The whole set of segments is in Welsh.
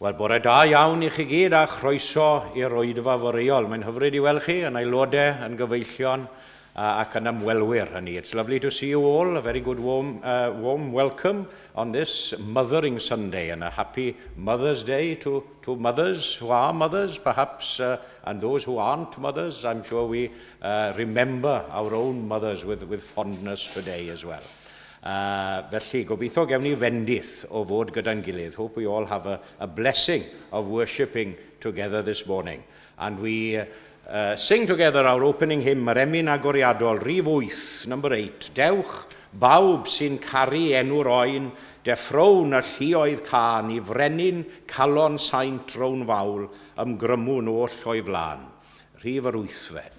Wel, bore da iawn I chi gyd a chroeso i'r Oedfa Foreol. Mae'n hyfryd I weld chi yn aelodau, yn gyfeillion ac yn ymwelwyr hynny. It's lovely to see you all. A very good warm welcome on this Mothering Sunday and a happy Mother's Day to mothers who are mothers, perhaps, and those who aren't mothers. I'm sure we remember our own mothers with fondness today as well. Felly, gobeithio gewn ni fendith o fod gyda'n gilydd. Hope we all have a blessing of worshipping together this morning. And we sing together our opening hymn, yr emyn agoriadol, rhif 8, number 8. Dewch, bawb sy'n caru enw'r oen, deffrown y lluoedd can, I frenin calon saint rown fawl, ymgrymwn oll o'i flan. Rhif yr 8fed.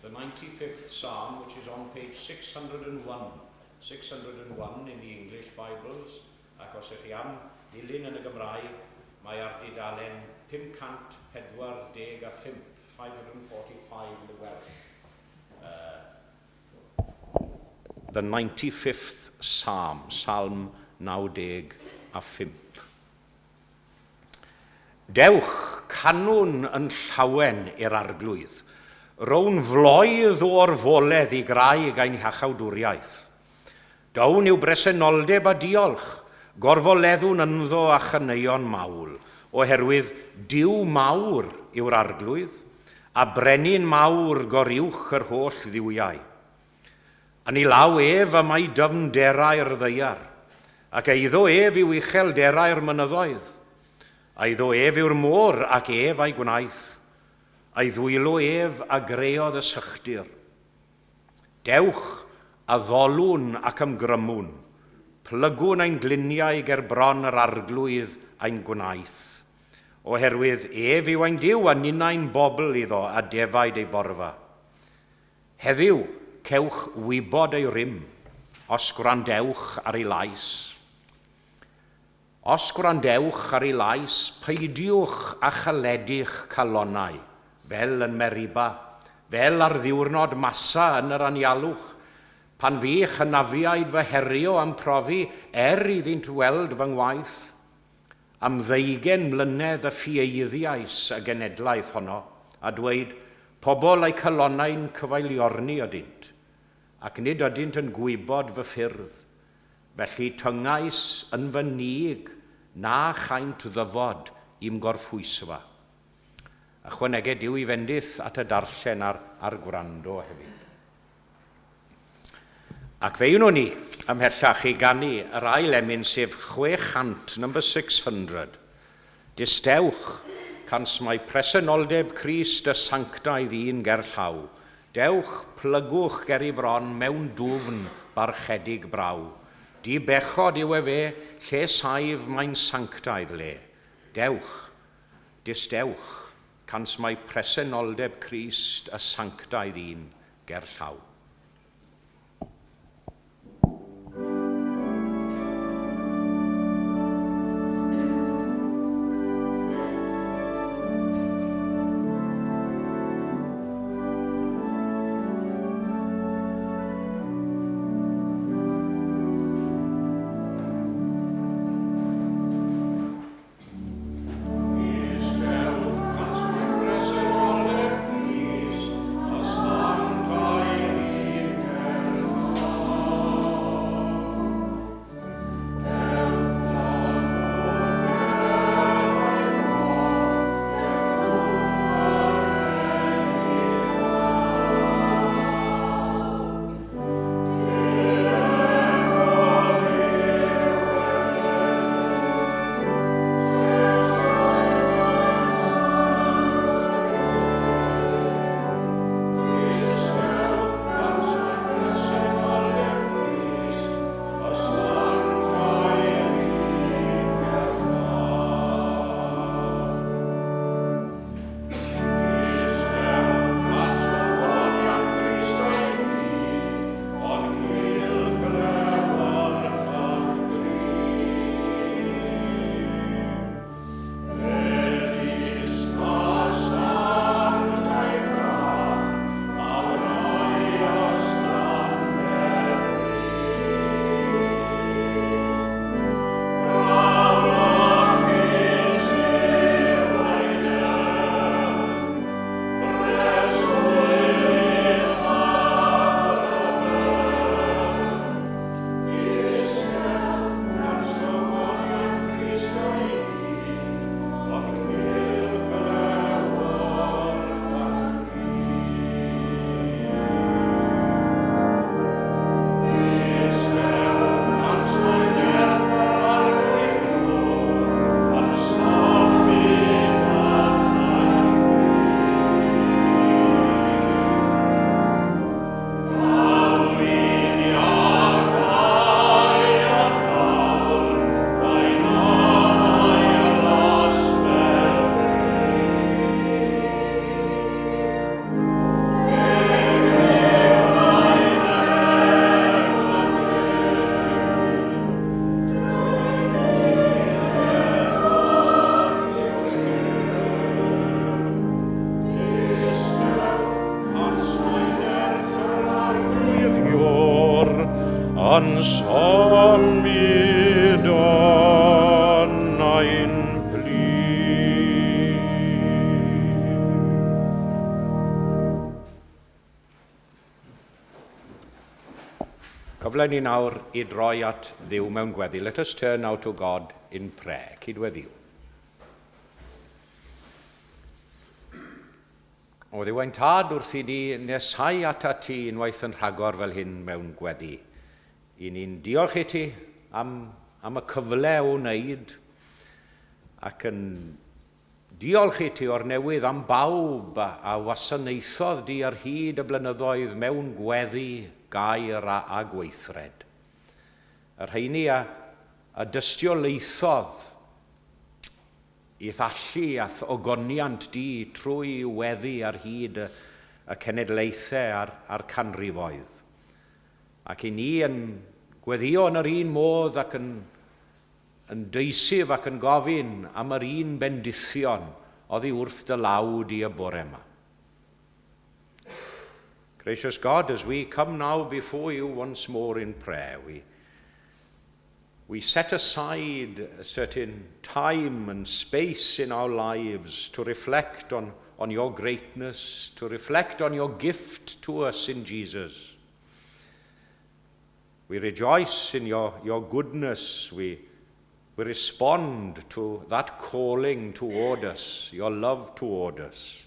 The 95th Psalm, which is on page 601. 601 in the English Bibles. Ac os ych chi am ddilyn yn y Gymraeg, mae ar dudalen 545, 545 in the Welsh. The 95th Psalm, Psalm 95. Dewch, canwn yn llawen i'r arglwydd. Rown floedd o'r foledd I graig ein hachawdwriaeth. Dawn yw bresenoldeb a diolch, gorfoleddwn ynddo a chaneuon mawl, oherwydd diw mawr yw'r arglwydd, a brenin mawr goriwch yr holl ddiwiau. Yn I law ef am ei dyfnderau'r ddeiar, ac eiddo ef yw uchelderau'r mynyddoedd. Eiddo ef yw'r môr ac ef a'i gwnaeth. A'i ddwylo ef a greodd y sychdir. Dewch a ddolwn ac ymgrymwn, plygwn ein gliniau ger bron yr arglwydd ein gwnaeth. Oherwydd ef yw ein diw a ninnau'n bobl iddo a defaid ei borfa. Heddiw, cewch wybod ei rym, os gwrandewch ar ei lais. Os gwrandewch ar ei lais, peidiwch a chaledich calonau, fel yn Meriba, fel ar ddiwrnod masa yn yr anialwch, pan fi chynafiaid fy herio am profi iddynt weld fy ngwaith, am 20 mlynedd y ffieiddiais y genedlaeth honno, a dweud, pobl eu calonau'n cyfaeliorni ydynt, ac nid ydynt yn gwybod fy ffyrdd, felly tyngais yn fy nig na chaint ddyfod i'm gorffwysfa. ychwanegau Duw I fendith at y darllen ar gwrando hefyd. Ac fe nhw ni ymhellach I gannu yr ail emyn sef 600, number 600. Distewch, cans mae presenoldeb Crist y sanctaidd un ger llaw. Dewch, plygwch ger I fron mewn dwfn barchedig braw. Di bechod yw fe, lle saif mae'n sanctaidd le. Dewch, distewch, cans mae presenoldeb Crist y sanctaidd un ger llaw. an symud o'n ein plyn. Cyfle ni nawr I droi at Dduw mewn gweddi. Let us turn now to God in prayer. Cydweddiw. O ddiwain tad wrth I ni nesau at ti unwaith yn rhagor fel hyn mewn gweddi. I ni'n diolch I ti am y cyfle o wneud ac yn diolch I ti o'r newydd am bawb a wasanaethodd di ar hyd y blynyddoedd mewn gweddi, gair a gweithred. Yr heini a dystiolaethodd I dhallu a ogoniant di trwy weddi ar hyd y cenedlaethau a'r canrifoedd. Ac I ni yn gweddio yn yr un modd ac yn deisif ac yn gofyn am yr un bendithion oddi wrth dy law di y bore yma. Gracious God, as we come now before you once more in prayer, we set aside a certain time and space in our lives to reflect on your greatness, to reflect on your gift to us in Jesus. We rejoice in your goodness. We we respond to that calling toward us, your love toward us.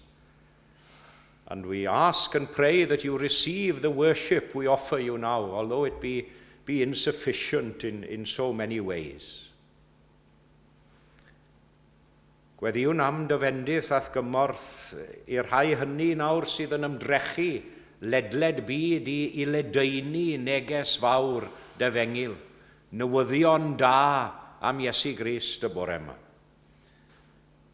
And we ask and pray that you receive the worship we offer you now, although it be insufficient in so many ways. Gweddiwn am dyfendydd ath gymorth i'r rhai hynny nawr sydd yn ymdrechu ledled byd i ledaenu neges fawr dyfengil, newyddion da am Iesu Grist y bore yma.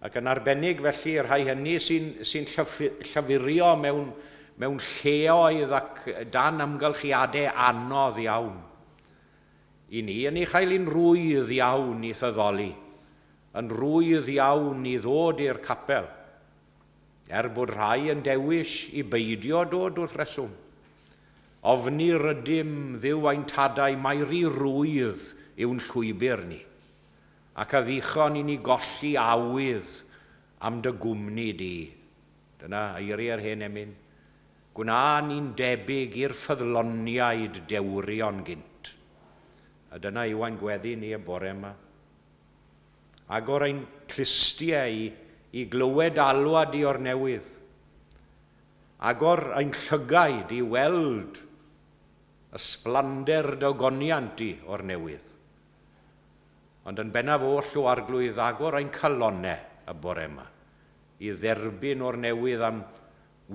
Ac yn arbennig felly y rhai hynny sy'n llyfurio mewn lleoedd ac dan amgylchiadau anodd iawn. I ni yn ei chael un rwydd iawn i thyddoli, yn rwydd iawn i ddod i'r capel, bod rhai yn dewis i beidio dod wrth reswm. Ofni rydym ddiw ein tadau mai rwydd yw'n llwybr ni, ac a ddichon i ni golli awydd am dy gwmni di. Dyna eiriau'r hen emyn. Gwna ni'n debyg i'r ffyddloniaid dewrion gynt. A dyna yw ein gweddi ni y bore yma. Agor ein clustiau i glywed alwad i o'r newydd. Agor ein llygaid i weld ysblander dogoniant i o'r newydd. Ond yn bennaf oll o arglwydd agor ein calonau y bore yma i dderbyn o'r newydd am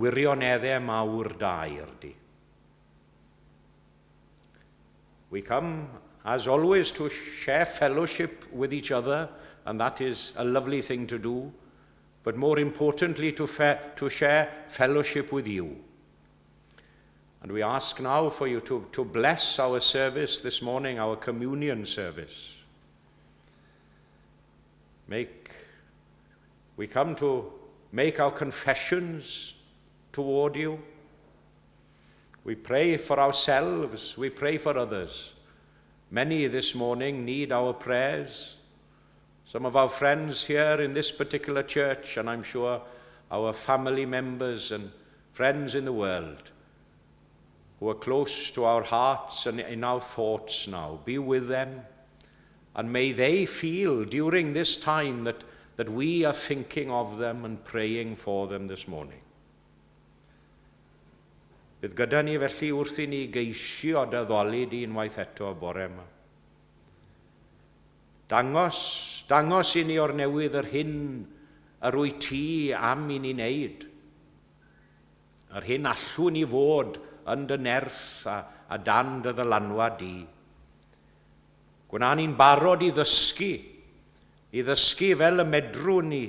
wirioneddau mawr dair di. We come, as always, to share fellowship with each other, and that is a lovely thing to do, but more importantly, to share fellowship with you. And we ask now for you to bless our service this morning, our communion service. We come to make our confessions toward you. We pray for ourselves, we pray for others. Many this morning need our prayers. Some of our friends here in this particular church, and I'm sure our family members and friends in the world who are close to our hearts and in our thoughts now, be with them. And may they feel during this time that we are thinking of them and praying for them this morning. Bydd gyda ni felly wrth I ni geisio dyddoli di unwaith eto y bore yma. Dangos I ni o'r newydd yr hyn yr wyt ti am I ni wneud. Yr hyn allwn ni fod yn dy nerth a dan dy ddylanwad di. Gwna ni'n barod I ddysgu fel y medrwn ni,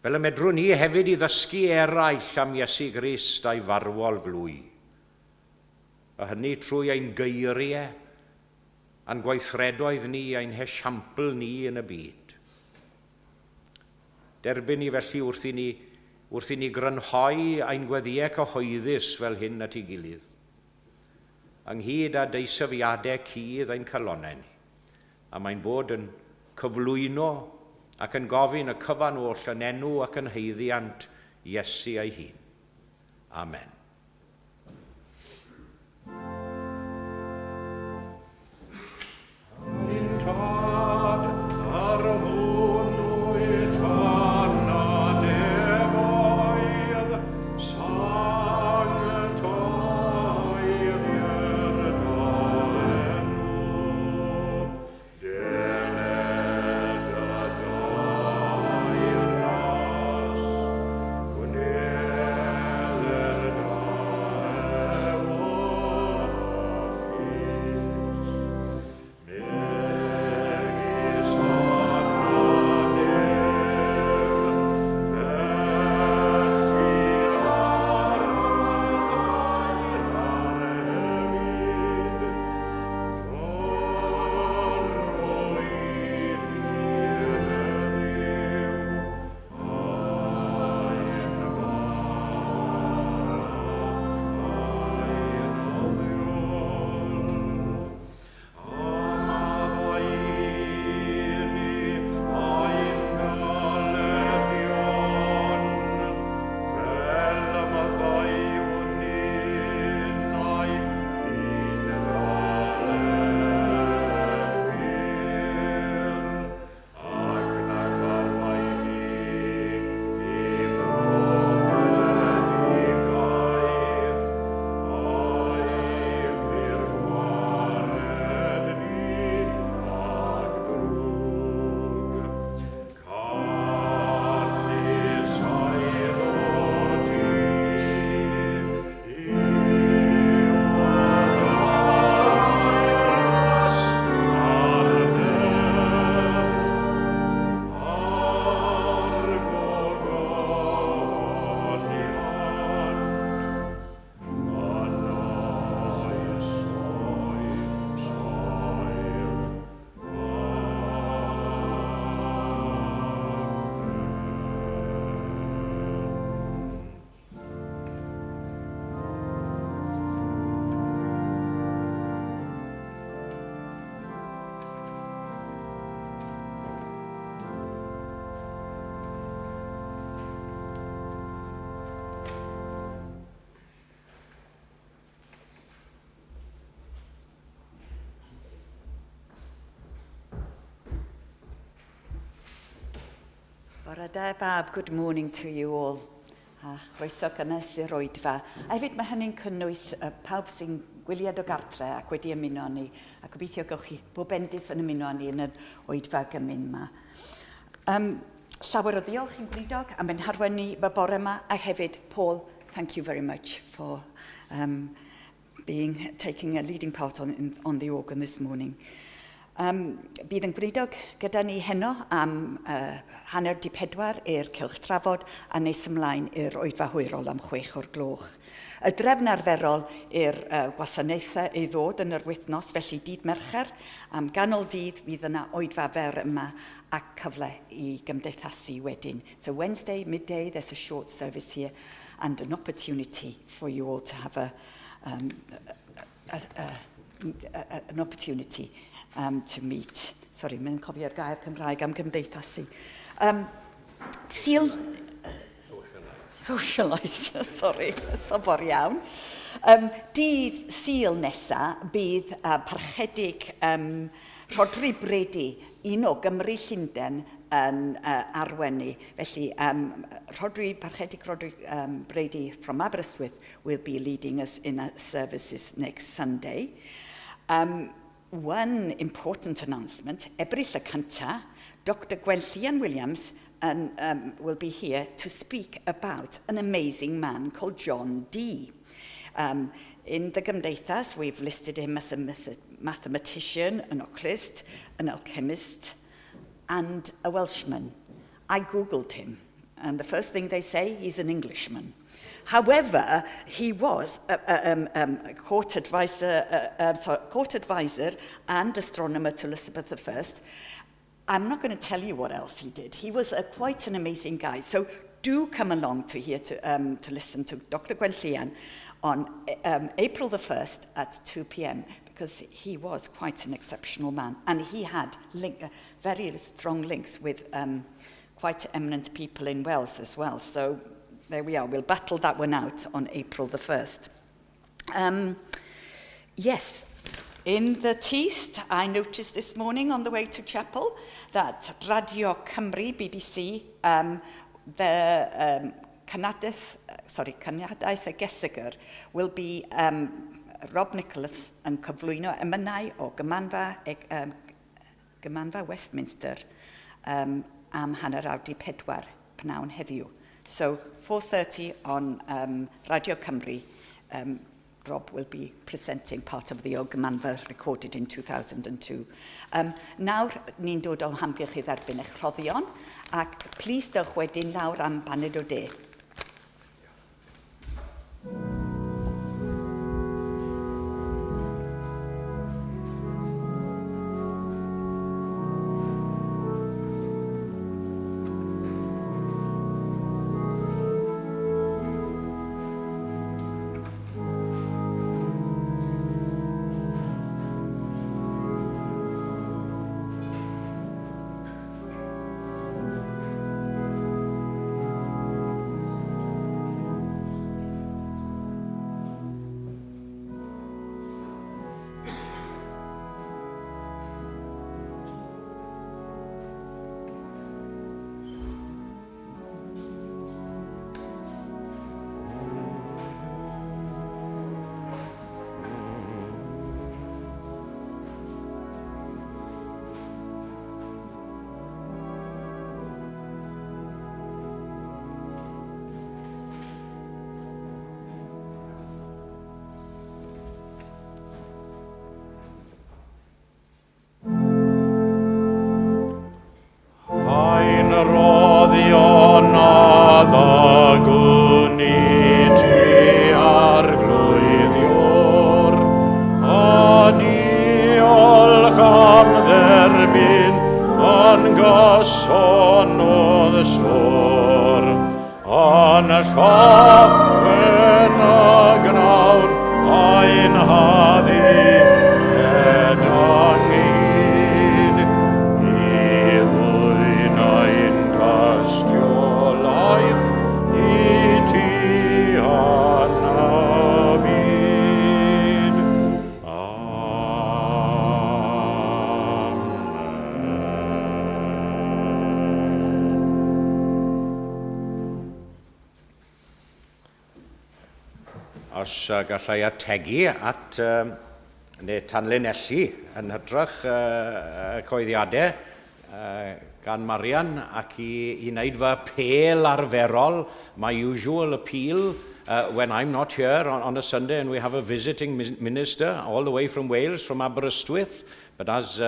hefyd I ddysgu eraill am Iesu Grist a'i farwol glwy. A hynny trwy ein geiriau, a'n gweithredoedd ni, a'n hesiampl ni yn y byd. Derbyn ni felly wrth I ni grynhoi ein gweddiau cyhoeddus fel hyn at ei gilydd, ynghyd â deisyfiadau cudd ein calonau ni, a mae'n bod yn cyflwyno ac yn gofyn y cyfan oll yn enw ac yn heiddiant Iesu ei hun. Amen. Bore da, Bab. Good morning to you all. Chroeso gynnes i'r oedfa. A hefyd mae hynny'n cynnwys pawb sy'n gwyliad o gartre ac wedi ymuno ni. A gobeithio gawch chi bob bendith yn ymuno ni yn yr oedfa gymyn yma. Llawer o ddiolch i'n gweinidog am ein harwennu y bore yma. A hefyd, Paul, thank you very much for taking a leading part on the organ this morning. Bydd yn gweinidog gyda ni heno am hanner 14 i'r cylch trafod a nes ymlaen i'r oedfa hwyrol am 6 o'r gloch. Y drefn arferol i'r gwasanaethau ei ddod yn yr wythnos, felly dydd Mercher, am ganol dydd fydd yna oedfa fer yma ac cyfle i gymdeithasu wedyn. So Wednesday, midday, there's a short service here and an opportunity for you all to have an opportunity to meet. Sorry, mae'n cofio'r gair Cymraeg am gymdeithasu. Socialise, sorry, sobor iawn. Dydd Sul nesa bydd parchedig Rhodri Brady, un o Gymru Llundain yn arwennu. Felly, parchedig Rhodri Brady from Aberystwyth will be leading us in our services next Sunday. One important announcement, Ebrill y cynta, Dr. Gwenllian Williams will be here to speak about an amazing man called John Dee. In the Gymdeithas, we've listed him as a mathematician, an oculist, an alchemist, and a Welshman. I Googled him, and the first thing they say, he's an Englishman. However, he was a court advisor and astronomer to Elizabeth I. I'm not going to tell you what else he did. He was quite an amazing guy. So do come along to listen to Dr. Gwenllian on April the 1st at 2 p.m. because he was quite an exceptional man. And he had very strong links with quite eminent people in Wales as well. So there we are. We'll battle that one out on April the 1st. Yes, in the Teast, I noticed this morning on the way to chapel that Radio Cymru, BBC, the Cynadaeth y Gesygyr will be Rob Nicholas yn cyflwyno emynau o Gymanfa Westminster am hanner awr 4 pnawn heddiw. So 4:30 on Radio Cymru, Rob will be presenting part of the Ogmanfa recorded in 2002. Nawr, ni'n dod o hamgylch i dderbyn eich rhoddion, ac plis dewch wedyn lawr am baned o de. os gallai ategu at neu tanlinelli yn hytrach coeddiadau gan Marian ac i wneud fy apel arferol, my usual appeal when I'm not here on a Sunday and we have a visiting minister all the way from Wales, from Aberystwyth. But as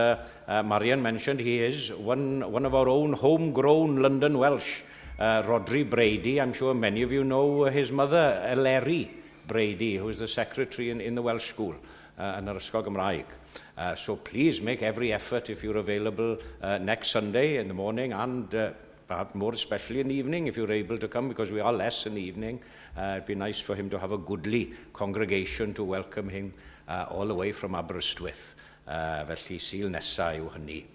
Marian mentioned, he is one of our own homegrown London Welsh, Rodri Brady. I'm sure many of you know his mother, Eleri Brady, who is the secretary in the Welsh School yn yr Ysgol Gymraeg. So please make every effort if you're available next Sunday in the morning and perhaps more especially in the evening if you're able to come, because we are less in the evening. It'd be nice for him to have a goodly congregation to welcome him all the way from Aberystwyth. Felly Sul nesa yw hynny.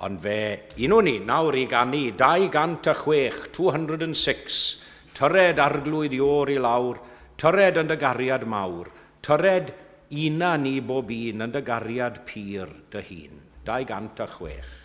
Ond fe, un o'n ni nawr i gannu 206, 206, tyred arglwydd i o'r i lawr, tyred yn dy gariad mawr, tyred una ni bob un yn dy gariad pyr dy hun. 206.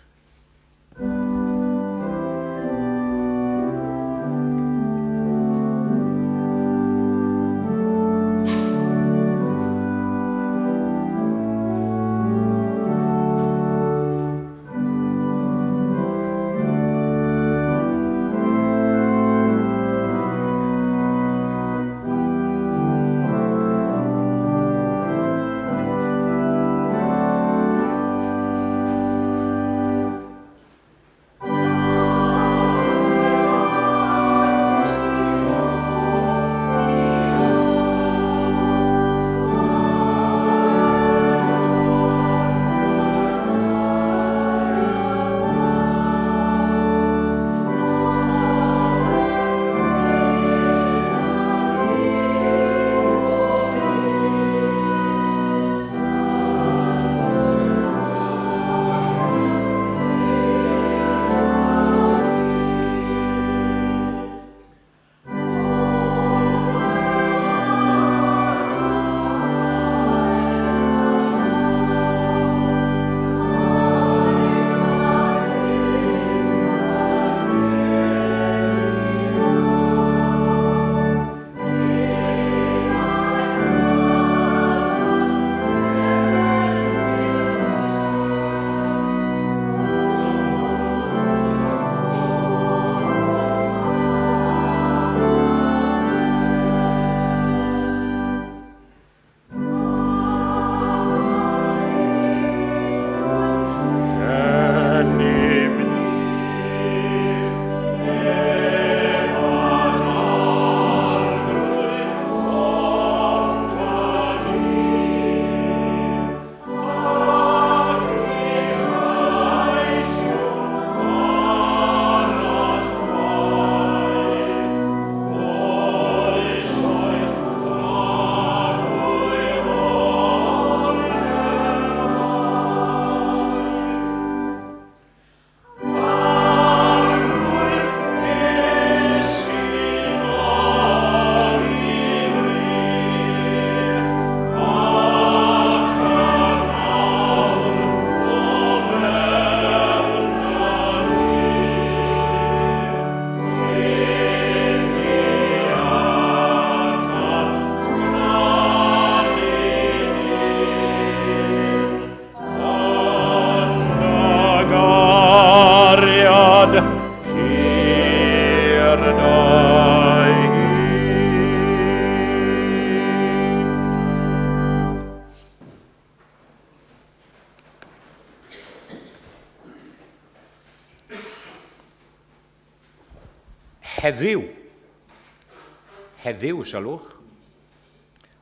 Heddiw, sylwch,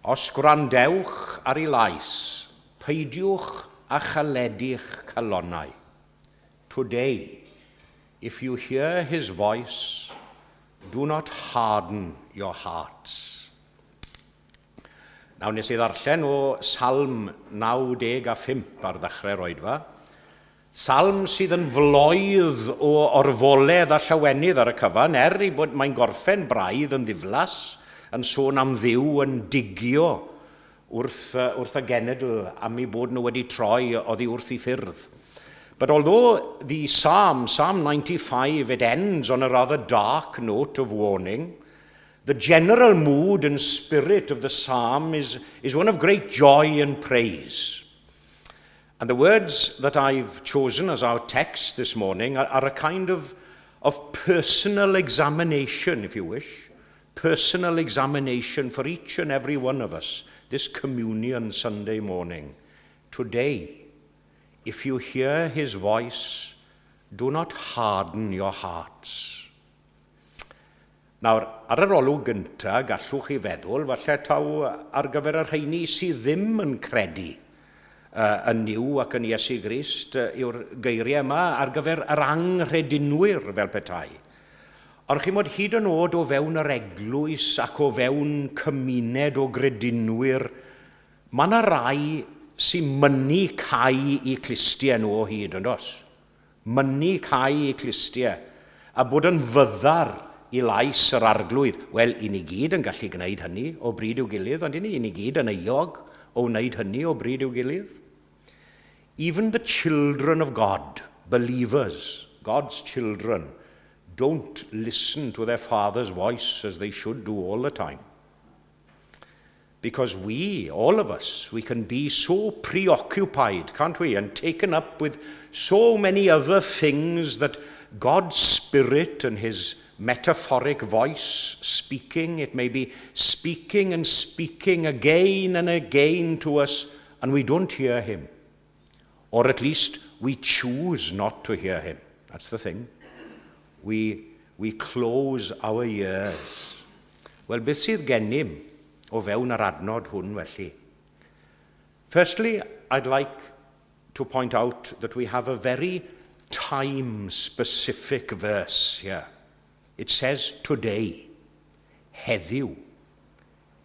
os gwrandewch ar ei lais, peidiwch a chaledi'ch calonnau. Today, if you hear his voice, do not harden your hearts. Nawr nes I ddarllen o Salm 95 ar ddechrau'r oedfa. Salm sydd yn floedd o orfoledd a llawenydd ar y cyfan, I bod mae'n gorffen braidd yn ddiflas, yn sôn am Dduw yn digio wrth y genedl am ei bod nhw wedi troi oddi wrth I ffyrdd. But although the Psalm 95, it ends on a rather dark note of warning, The general mood and spirit of the psalm is one of great joy and praise. And the words that I've chosen as our text this morning are a kind of personal examination, if you wish, personal examination for each and every one of us this communion Sunday morning. Today, if you hear his voice, do not harden your hearts. Nawr, ar yr olwg gyntaf, gallwch chi feddwl, falle taw ar gyfer yr rheini sydd ddim yn credu yn Niw ac yn Iesu Grist yw'r geiriau yma ar gyfer yr anghredinwyr fel petai. Ond chi'n modd hyd yn oed o fewn yr eglwys ac o fewn cymuned o gredinwyr, mae yna rai sy'n mynnu cau i clistiau nhw o hyd, yn dos? Mynnu cau i clistiau, a bod yn fyddar i lais yr arglwydd. Wel, i ni gyd yn gallu gwneud hynny o bryd i'w gilydd, ond i ni gyd yn euog o wneud hynny o bryd i'w gilydd. Even the children of God, believers, God's children, don't listen to their father's voice as they should do all the time. Because we, all of us, we can be so preoccupied, can't we, and taken up with so many other things that God's Spirit and his metaphoric voice speaking, it may be speaking and speaking again and again to us, and we don't hear him. Or at least we choose not to hear him. That's the thing. We close our ears. Wel, beth sydd gennym o fewn yr adnod hwn felly? Firstly, I'd like to point out that we have a very time-specific verse here. It says today, heddiw.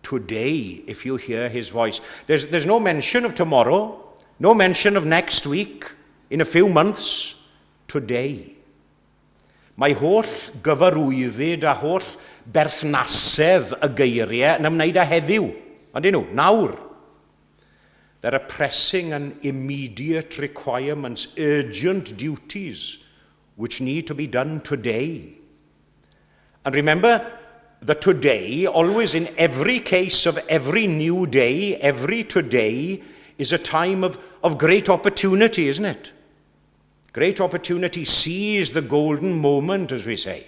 Today, if you hear his voice. There's no mention of tomorrow, no mention of next week, in a few months. Today. Mae holl gyfarwyddyd a holl berthnasedd y geiriau yn ymwneud â heddiw. Ydyn nhw, nawr. There are pressing and immediate requirements, urgent duties, which need to be done today. And remember that today, always in every case of every new day, every today, is a time of great opportunity, isn't it? Great opportunity. Seize the golden moment, as we say.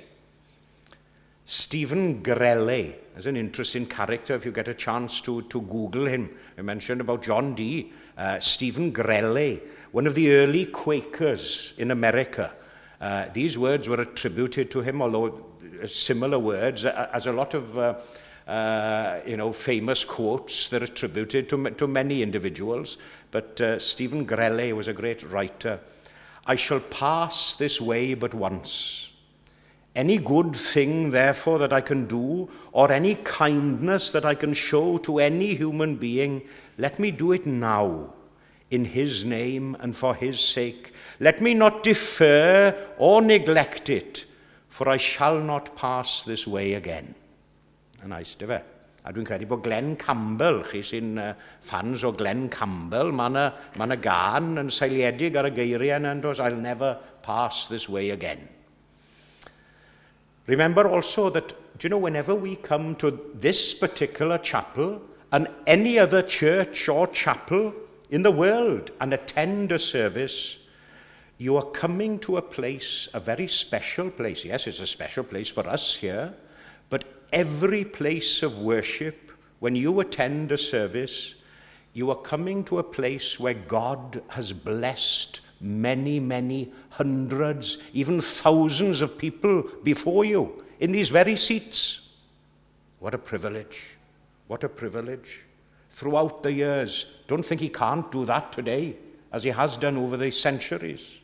Stephen Grelle is an interesting character if you get a chance to Google him. I mentioned about John Dee. Stephen Grelle, one of the early Quakers in America. These words were attributed to him, although similar words, as a lot of famous quotes, they're attributed to many individuals. But Stephen Grelle was a great writer. I shall pass this way but once. Any good thing, therefore, that I can do, or any kindness that I can show to any human being, let me do it now, in his name and for his sake. Let me not defer or neglect it, for I shall not pass this way again. A nice, dy fe? A dwi'n credu bod Glenn Campbell, chi sy'n fans o Glenn Campbell, mae yna gan yn seiliedig ar y geiriau yna, and I'll never pass this way again. Remember also that, do you know, whenever we come to this particular chapel and any other church or chapel in the world and attend a service, you are coming to a place, a very special place. Yes, it's a special place for us here, but every place of worship, when you attend a service, you are coming to a place where God has blessed many, many hundreds, even thousands of people before you in these very seats. What a privilege. What a privilege. Throughout the years, don't think he can't do that today, as he has done over the centuries.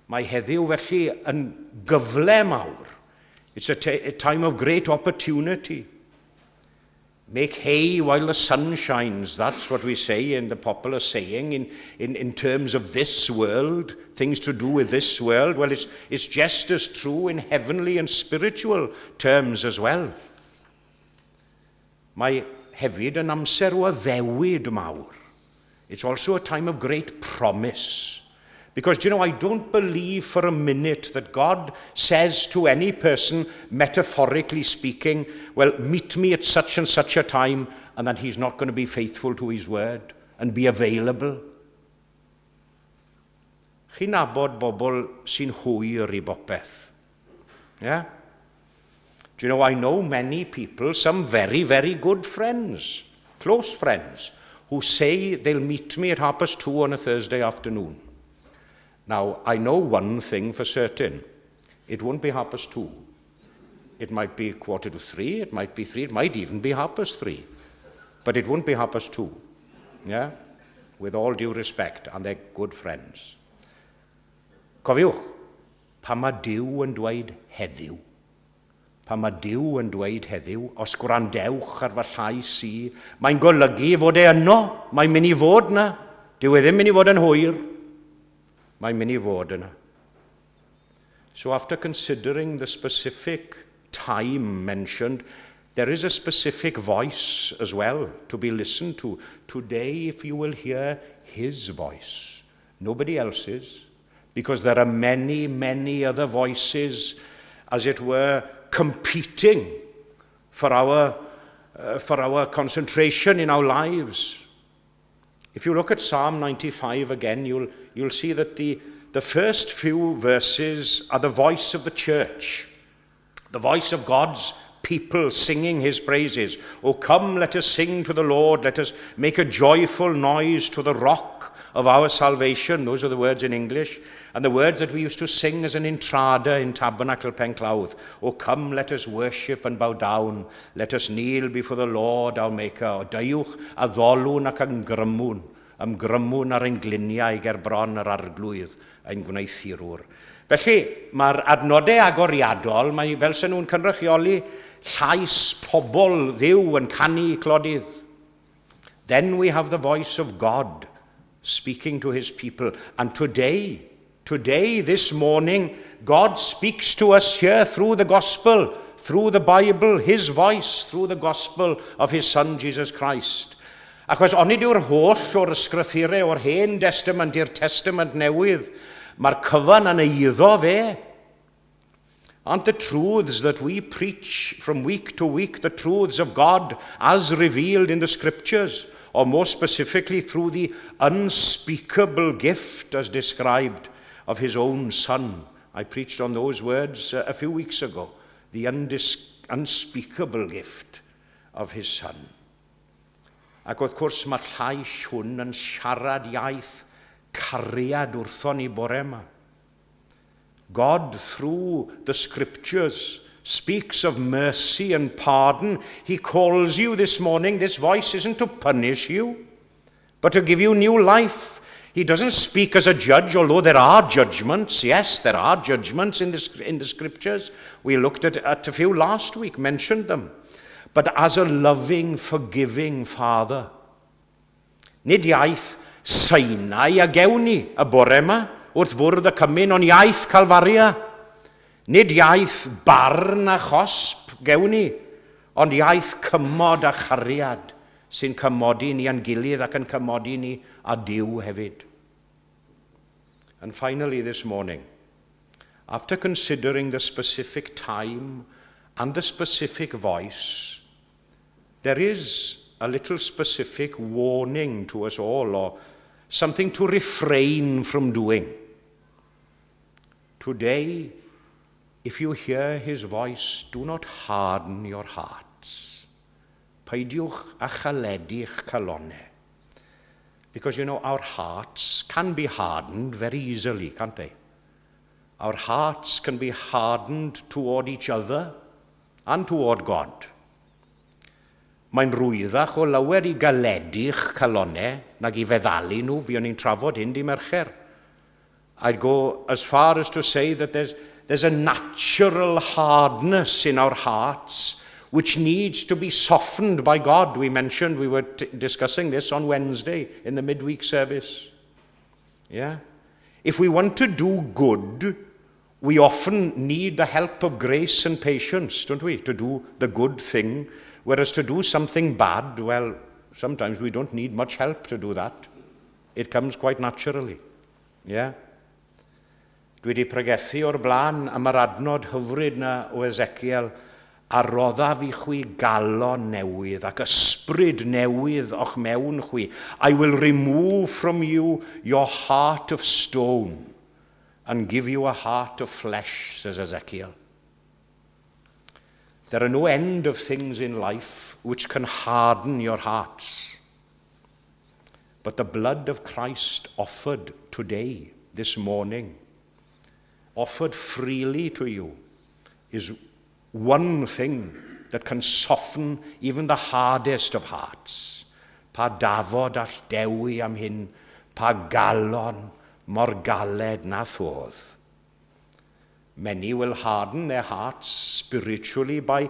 Mae heddiw felly yn gyfle mawr. It's a time of great opportunity. Make hay while the sun shines. That's what we say in the popular saying in terms of this world, things to do with this world. Well, it's just as true in heavenly and spiritual terms as well. Mae hefyd yn amser o addewid mawr. It's also a time of great promise. Because, I don't believe for a minute that God says to any person, metaphorically speaking, well, meet me at such and such a time, and that he's not going to be faithful to his word and be available. Chi'n nabod bobl sy'n hwyr I bopeth? Yeah? Do you know, I know many people, some very, very good friends, close friends, who say they'll meet me at 2:30 on a Thursday afternoon. Now, I know one thing for certain. It won't be 2:30. It might be 2:45, it might be 3, it might even be 3:30. But it won't be 2:30. Yeah? With all due respect, and they're good friends. Cofiwch, pan mae Dyw yn dweud heddiw, pan mae Dyw yn dweud heddiw, os gwrandewch ar fy llais I, mae'n golygu fod yno, mae'n mynd I fod yna. Dyw ddim mynd I fod yn hwyr. Mae'n mynd I fod yna. So after considering the specific time mentioned, there is a specific voice as well to be listened to. Today, if you will hear his voice, nobody else's, because there are many, many other voices, as it were, competing for our concentration in our lives. If you look at Psalm 95 again, you'll see that the first few verses are the voice of the church, the voice of God's people singing his praises. Oh, come, let us sing to the Lord. Let us make a joyful noise to the rock of our salvation. Those are the words in English. And the words that we used to sing as an entrada in Tabernacle Penclawdd. Oh, come, let us worship and bow down. Let us kneel before the Lord our Maker. O daiwch a ddolwn ac am grymwn ar ein gliniau ger bron yr arglwydd ein gwneithurwr. Felly, mae'r adnodau agoriadol, mae fel sy'n nhw'n cynrychioli llais pobl Dduw yn canu clodydd. Then we have the voice of God speaking to his people. And today, this morning, God speaks to us here through the gospel, through the Bible, his voice, through the gospel of his Son, Jesus Christ. Achos onid yw'r holl o'r ysgrythurau o'r Hen Testament i'r Testament Newydd, mae'r cyfan yn eiddo fe. Aren't the truths that we preach from week to week the truths of God as revealed in the Scriptures, or more specifically through the unspeakable gift as described of his own Son? I preached on those words a few weeks ago, the unspeakable gift of his Son. Ac wrth gwrs mae llais hwn yn siarad iaith cariad wrthon ni bore yma. God, through the Scriptures, speaks of mercy and pardon. He calls you this morning. This voice isn't to punish you, but to give you new life. He doesn't speak as a judge, although there are judgments. Yes, there are judgments in the Scriptures. We looked at a few last week, mentioned them. But as a loving, forgiving Father. Nid iaith Sinai a gewn ni y bore yma, wrth fwrdd y cymyn, ond iaith Calfaria. Nid iaith barn a chosp gewn ni, ond iaith cymod a chariad sy'n cymodi ni a'n gilydd ac yn cymodi ni a Dyw hefyd. And finally this morning, after considering the specific time and the specific voice, there is a little specific warning to us all, or something to refrain from doing. Today, if you hear his voice, do not harden your hearts. Peidiwch a chaledu'ch calonnau. Because, our hearts can be hardened very easily, can't they? Our hearts can be hardened toward each other and toward God. Mae'n rwyddach o lawer I galedu'ch calonnau nag I feddalu nhw, buon ni'n trafod hyn di Mercher. I'd go as far as to say that there's a natural hardness in our hearts which needs to be softened by God. We mentioned, we were discussing this on Wednesday in the midweek service. Yeah? If we want to do good, we often need the help of grace and patience, don't we, to do the good thing. Whereas to do something bad, well, sometimes we don't need much help to do that. It comes quite naturally. Yeah? Dwi wedi pregethu o'r blaen am yr adnod hyfryd na o Ezekiel a rodda fi chwi galon newydd ac ysbryd newydd o'ch mewn chwi. I will remove from you your heart of stone and give you a heart of flesh, says Ezekiel. There are no end of things in life which can harden your hearts. But the blood of Christ offered today, this morning, offered freely to you, is one thing that can soften even the hardest of hearts. Pa dafod all dewi am hyn, pa galon mor galed na thodd. Many will harden their hearts spiritually by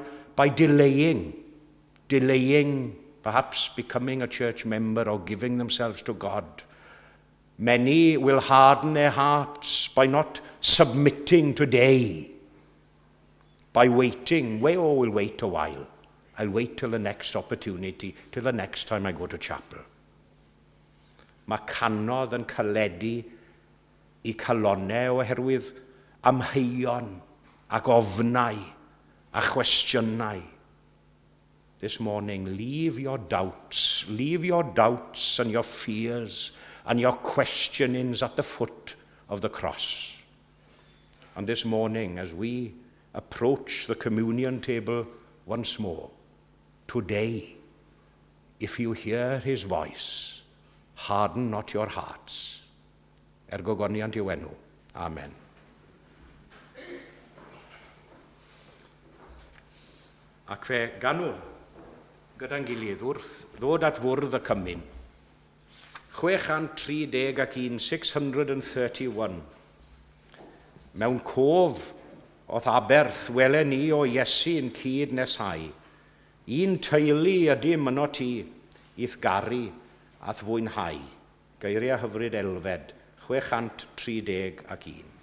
delaying, perhaps becoming a church member or giving themselves to God. Many will harden their hearts by not submitting today, by waiting. We'll wait a while. I'll wait till the next opportunity, till the next time I go to chapel. Mae canodd yn caledu I calonau oherwydd amheuon ac ofnau a chwestiynau. This morning, leave your doubts and your fears and your questionings at the foot of the cross. And this morning, as we approach the communion table once more, today, if you hear his voice, harden not your hearts. Gogoniant i'w enw. Amen. Ac fe ganw gyda'n gilydd wrth ddod at fwrdd y cymyn. 631. Mewn cof oedd Aberth welen ni o Iesu'n cyd nesau. Un teulu ydy myno ti i'th garu ath fwynhau. Geiriau hyfryd Elfed. 631.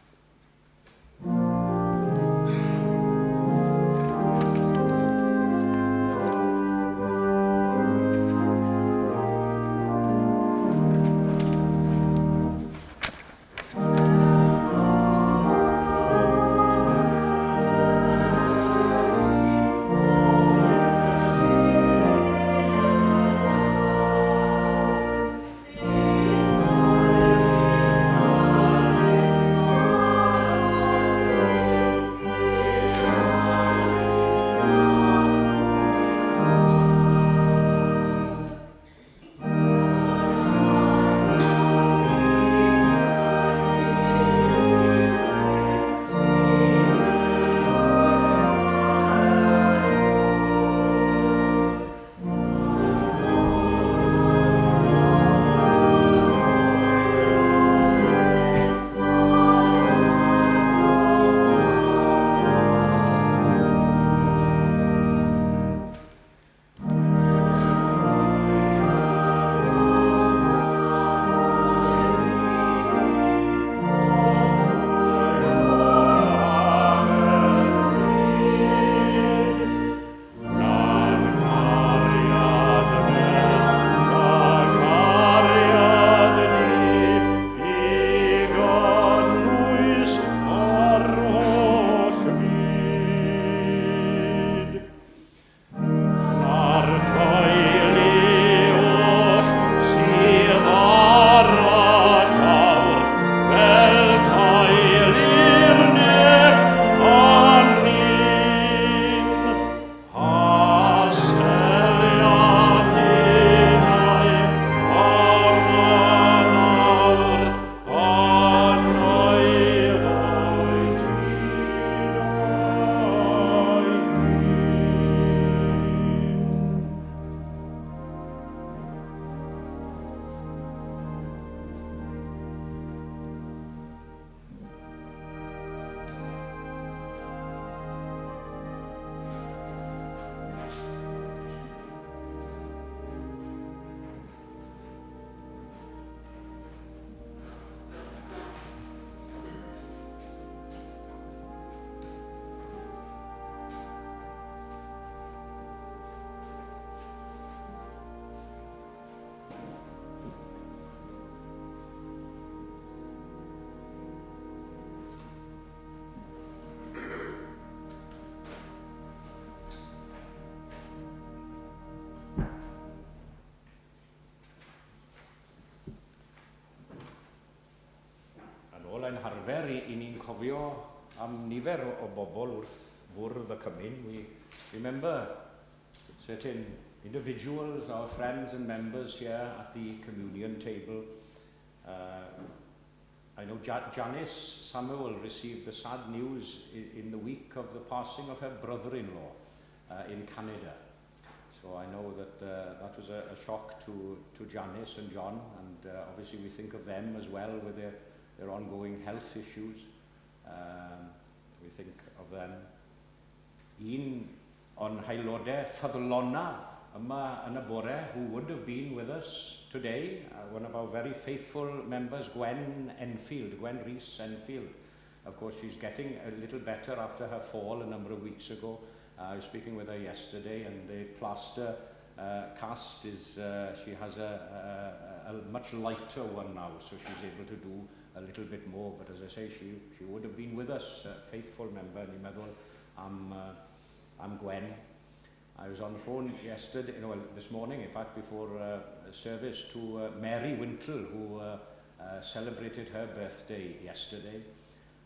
am nifer o bobl wrth fwrdd y Cymyn. We remember certain individuals, our friends and members here at the communion table. I know Janice Samuel received the sad news in the week of the passing of her brother-in-law in Canada. So I know that that was a shock to Janice and John, and obviously we think of them as well with their ongoing health issues. We think of them. Un o'n haelodau ffyddlonaf yma yn y bore, who would have been with us today, one of our very faithful members, Gwen Rhys Enfield. Of course, she's getting a little better after her fall a number of weeks ago. I was speaking with her yesterday, and the plaster cast is, she has a much lighter one now, so she's able to do a little bit more. But as I say, she would have been with us, a faithful member, and I meddwl am Gwen. I was on the phone yesterday, this morning, in fact, before service, to Mary Wintle, who celebrated her birthday yesterday.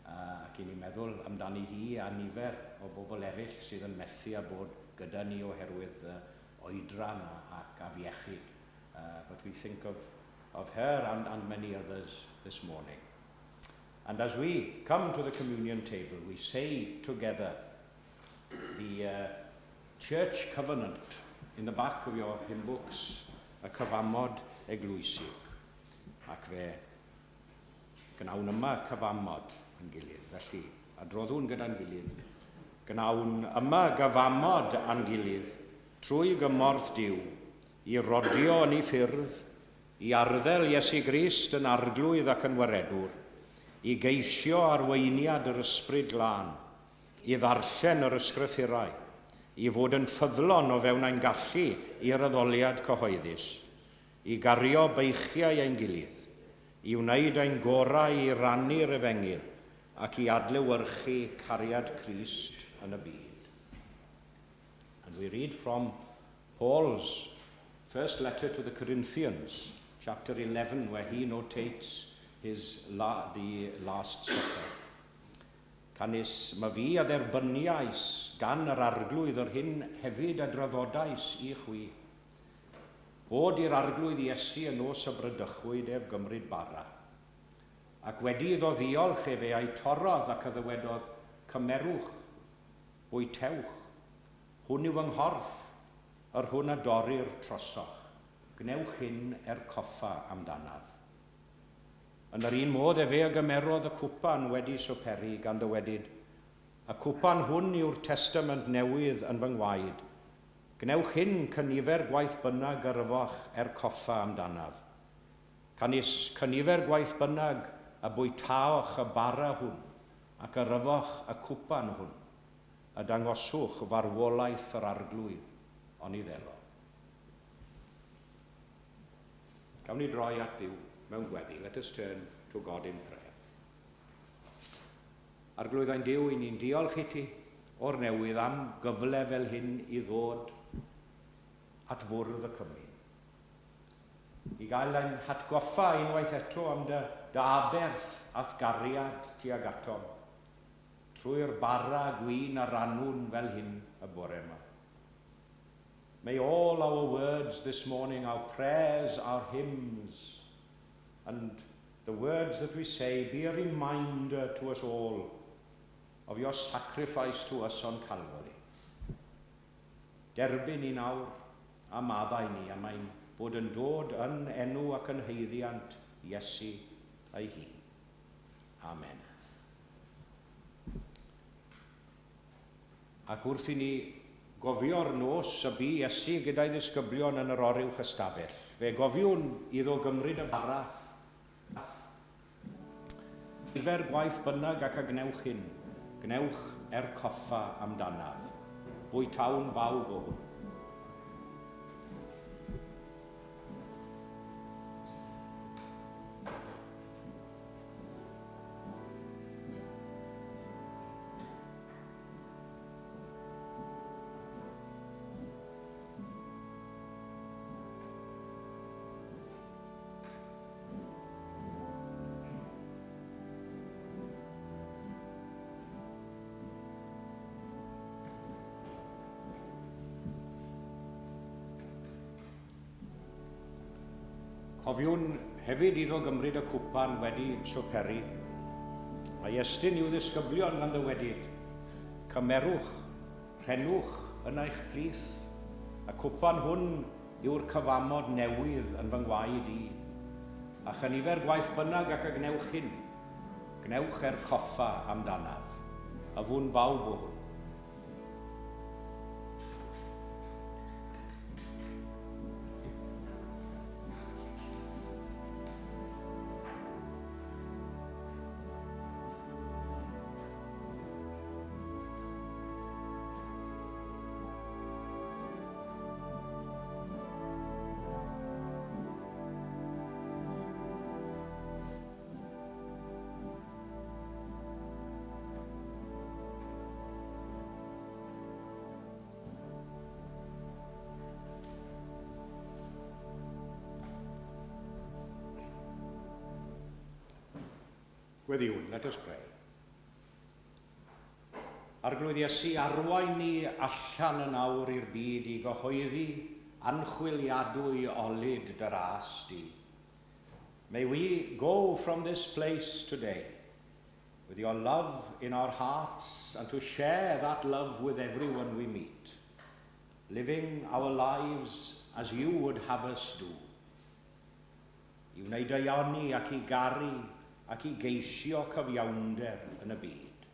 Ac i'n meddwl amdani hi a nifer o bobl eraill sydd yn methu a bod gyda ni oherwydd oedran ac afiechyd. But we think of her and many others this morning. And as we come to the communion table, we say together the church covenant in the back of your hymn books, y cyfamod eglwysig. Ac fe gnawn yma cyfamod yn gilydd. Felly, adroddwn gyda'n gilydd. Gnawn yma gyfamod a'n gilydd trwy gymorth Duw i rodio yn ei ffyrdd, i arddel Iesu Grist yn arglwydd ac yn waredwr, i geisio arweiniad yr ysbryd glân, i ddarllen yr ysgrythurau, i fod yn ffyddlon o fewn ein gallu i'r addoliad cyhoeddus, i gario beichiau ein gilydd, i wneud ein gorau i rannu'r efengil ac i adlewyrchu cariad Crist yn y byd. And we read from Paul's first letter to the Corinthians, chapter 11, where he notates the Last Supper. Canis, mae fi a dderbyniais gan yr arglwydd yr hyn hefyd a draddodais i chwi, bod i'r arglwydd Iesu yn nos y brydychwyd ef gymryd bara. Ac wedi iddo ddiolch efe a'i torodd ac yddywedodd, cymerwch, bwytewch, hwn yw fy nghorff, yr hwn a dorri'r trosoch, gnewch hyn coffa amdanaf. Yn yr un modd efe a gymerodd y cwpan wedi swperi gan ddywedyd, y cwpan hwn yw'r testament newydd yn fy ngwaed, gnewch hyn cynifer gwaith bynnag gyrfoch coffa amdanaf. Canis cynifer gwaith bynnag a bwytaoch y bara hwn ac yrfoch y cwpan hwn, a dangoswch farwolaeth yr arglwydd ond i ddelo. Gawn ni droi at Duw mewn gweddi. Let us turn to God in prayer. Arglwydd ein Duw, i ni'n diolch i ti o'r newydd am gyfle fel hyn i ddod at fwrdd y Cymru. I gael ein hatgoffa unwaith eto am dy aberth ath gariad tuag atom, trwy'r bara gwyn a rannwn fel hyn y bore yma. May all our words this morning, our prayers, our hymns, and the words that we say be a reminder to us all of your sacrifice to us on Calvary. Derbyn ni nawr a maddau ni am ein bod yn dod yn enw ac yn heiddiant Iesu ei hun. Amen. Ac wrth i ni gofio'r nos y bu Iesu gyda'i ddisgyblion yn yr oryw chystafell, fe gofiwn iddo gymryd y bara, nifer gwaith bynnag ac a gnewch hyn, gnewch coffa amdanaf, bwytawn bawb o hwn. Cofiwn hefyd iddo gymryd y cwpan wedi swperi. Mae estyn i'w ddisgyblion gan ddywedyd. Cymerwch, rhenwch yn eich plith. Y cwpan hwn yw'r cyfamod newydd yn fy ngwaed i. A chynifer gwaith bynnag ac y gnewch hyn. Gnewch coffa amdanaf. A fwn bawb o hwn. Gweddiwn, let us pray. Arglwydd Iesu, arwain ni allan yn awr i'r byd i gyhoeddi anchwiliadwy olyd dy ras di. May we go from this place today with your love in our hearts and to share that love with everyone we meet, living our lives as you would have us do. I wneud eioni ac i garu ac i geisio cyfiawnder yn y byd,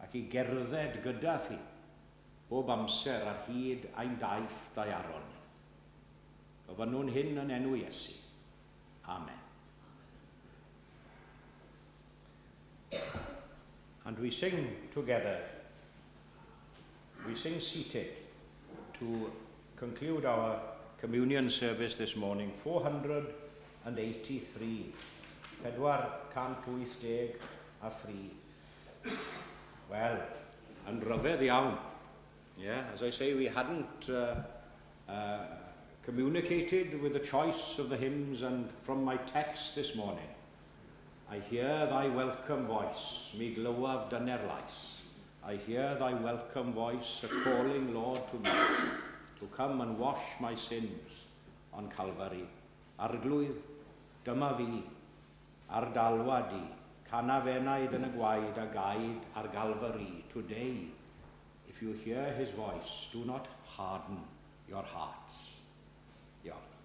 ac i gerdded gyda thi bob amser ar hyd ein daith daearon. Gofynnwn hyn yn enw Iesu. Amen. And we sing together, we sing seated to conclude our communion service this morning, 483. 483. Well, and rhyfedd iawn. Yeah, as I say, we hadn't communicated with the choice of the hymns, and from my text this morning, I hear thy welcome voice, mi glywaf dyner lais. I hear thy welcome voice, a calling, Lord, to me, to come and wash my sins on Calvary. Arglwydd, dyma fi, ardalwad i, canafennaid yn y gwaed a gaid ar Galfari. Today, if you hear his voice, do not harden your hearts. Diolch.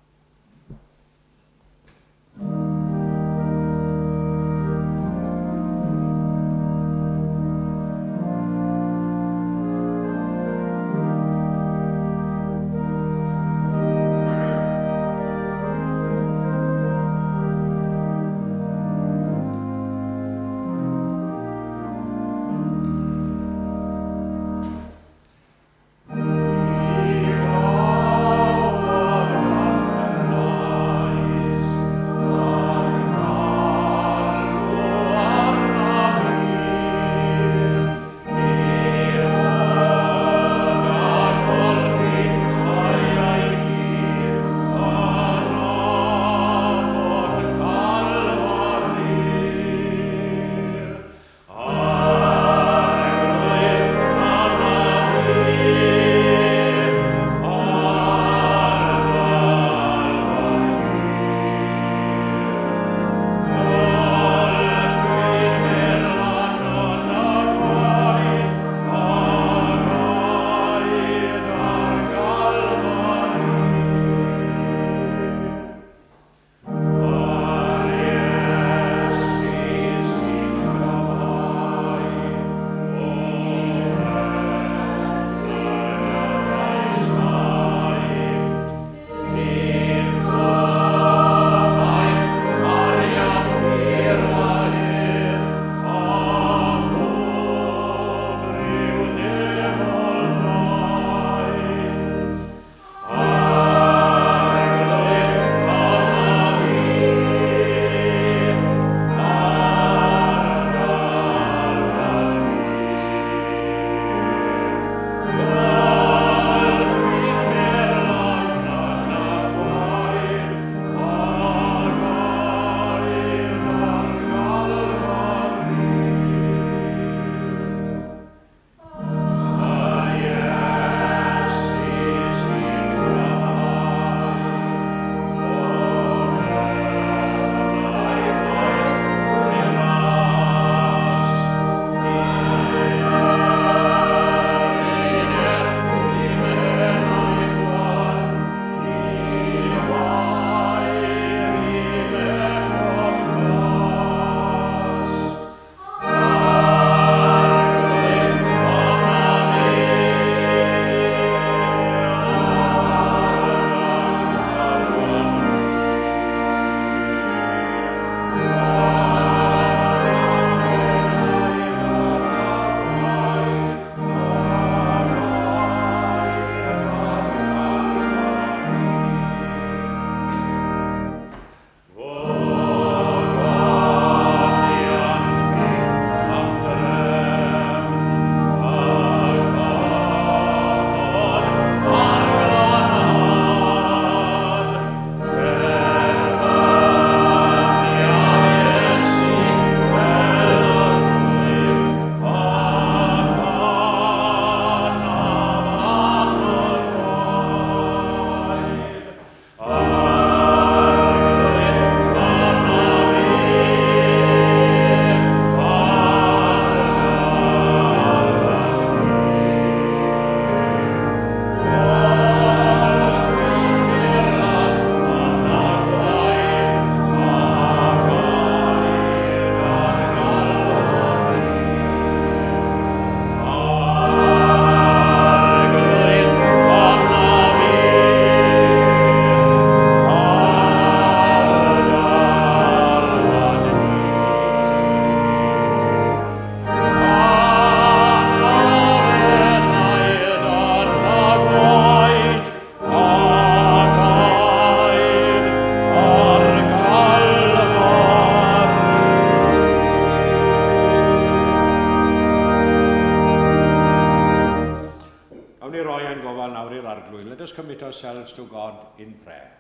Awn ni roi ein gofal nawr i'r arglwydd. Let us commit ourselves to God in prayer.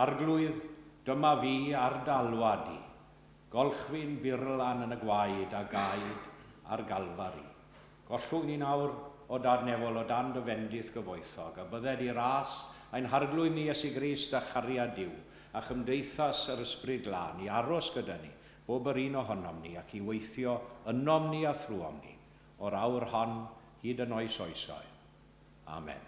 Arglwydd, dyma fi ar dalwad i. Golchfi'n burlan yn y gwaed a gaed ar galfari. Gollwg ni nawr o dadnefol o dan dy fendith gyfoethog, a bydded i ras ein harglwydd ni Iesu Grist a chariad Duw, a chymdeithas yr ysbryd glân i aros gyda ni, bob yr un ohonom ni, ac i weithio ynom ni a thrwom ni, o'r awr hon hyd yn oes oesoedd. Amen.